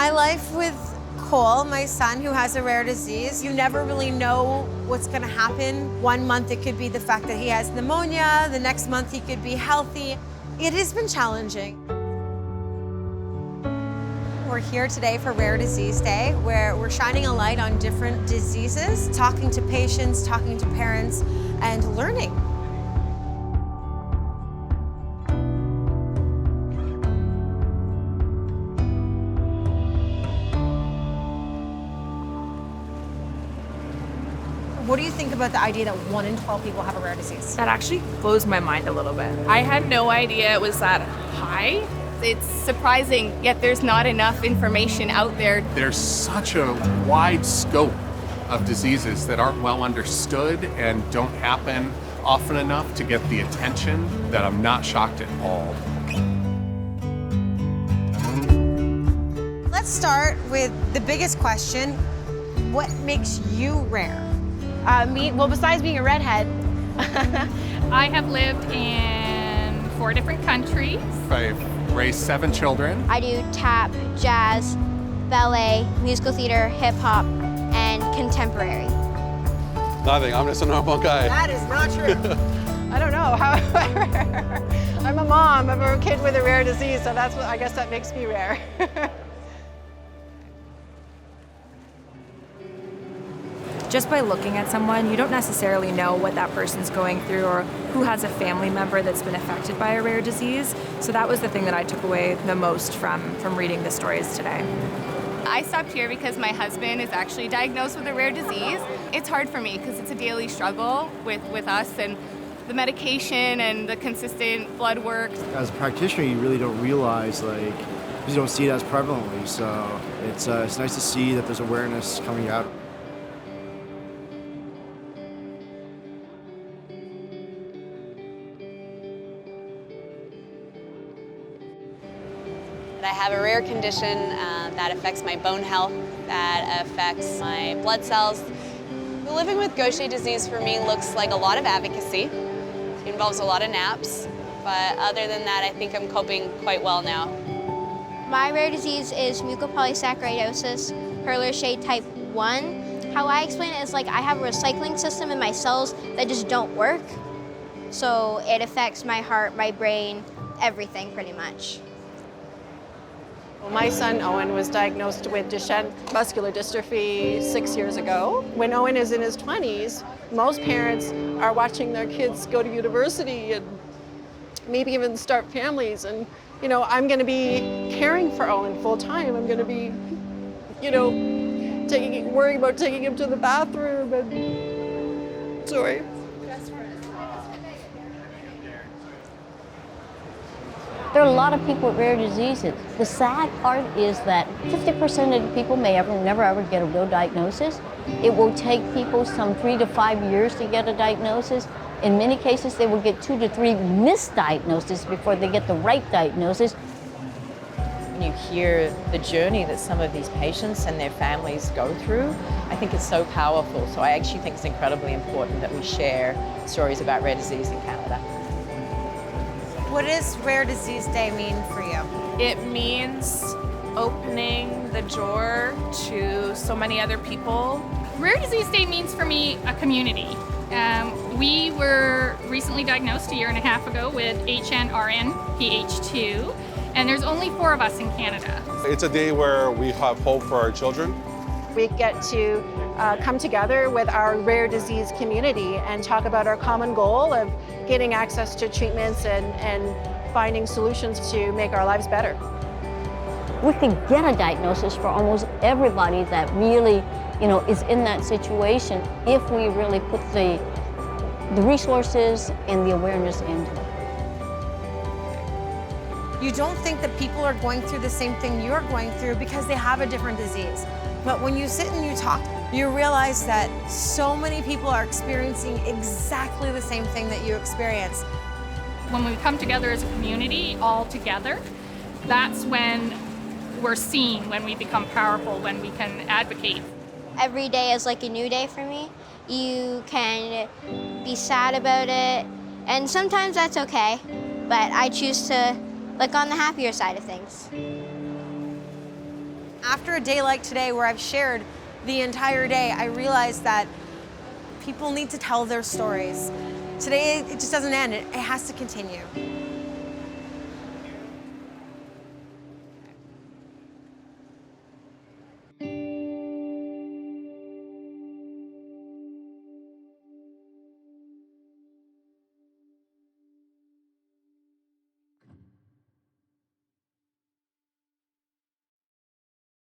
My life with Cole, my son, who has a rare disease, you never really know what's gonna happen. 1 month it could be the fact that he has pneumonia, the next month he could be healthy. It has been challenging. We're here today for Rare Disease Day, where we're shining a light on different diseases, talking to patients, talking to parents, and learning. What do you think about the idea that 1 in 12 people have a rare disease? That actually blows my mind a little bit. I had no idea it was that high. It's surprising, yet there's not enough information out there. There's such a wide scope of diseases that aren't well understood and don't happen often enough to get the attention that I'm not shocked at all. Let's start with the biggest question. What makes you rare? Well, besides being a redhead, I have lived in 4 different countries. I've raised 7 children. I do tap, jazz, ballet, musical theater, hip hop, and contemporary. Nothing, I'm just a normal guy. That is not true. I don't know how am I rare? I'm a mom of a kid with a rare disease, so that's what I guess that makes me rare. Just by looking at someone, you don't necessarily know what that person's going through or who has a family member that's been affected by a rare disease. So that was the thing that I took away the most from reading the stories today. I stopped here because my husband is actually diagnosed with a rare disease. It's hard for me because it's a daily struggle with us and the medication and the consistent blood work. As a practitioner, you really don't realize, because you don't see it as prevalently. So it's nice to see that there's awareness coming out. I have a rare condition that affects my bone health, that affects my blood cells. Living with Gaucher disease for me looks like a lot of advocacy. It involves a lot of naps, but other than that, I think I'm coping quite well now. My rare disease is mucopolysaccharidosis, Hurler-Scheid type 1. How I explain it is I have a recycling system in my cells that just don't work. So it affects my heart, my brain, everything pretty much. My son Owen was diagnosed with Duchenne muscular dystrophy 6 years ago. When Owen is in his 20s, most parents are watching their kids go to university and maybe even start families. And, I'm going to be caring for Owen full time. I'm going to be, worrying about taking him to the bathroom and, sorry. There are a lot of people with rare diseases. The sad part is that 50% of the people may never ever get a real diagnosis. It will take people some 3 to 5 years to get a diagnosis. In many cases, they will get 2 to 3 misdiagnoses before they get the right diagnosis. When you hear the journey that some of these patients and their families go through, I think it's so powerful. So I actually think it's incredibly important that we share stories about rare disease in Canada. What does Rare Disease Day mean for you? It means opening the door to so many other people. Rare Disease Day means for me a community. We were recently diagnosed 1.5 years ago with HNRNPH2, and there's only 4 of us in Canada. It's a day where we have hope for our children. We get to come together with our rare disease community and talk about our common goal of getting access to treatments and finding solutions to make our lives better. We can get a diagnosis for almost everybody that really, is in that situation if we really put the resources and the awareness into it. You don't think that people are going through the same thing you're going through because they have a different disease. But when you sit and you talk, you realize that so many people are experiencing exactly the same thing that you experience. When we come together as a community, all together, that's when we're seen, when we become powerful, when we can advocate. Every day is like a new day for me. You can be sad about it, and sometimes that's okay, but I choose to look on the happier side of things. After a day like today where I've shared the entire day, I realized that people need to tell their stories. Today, it just doesn't end. It has to continue.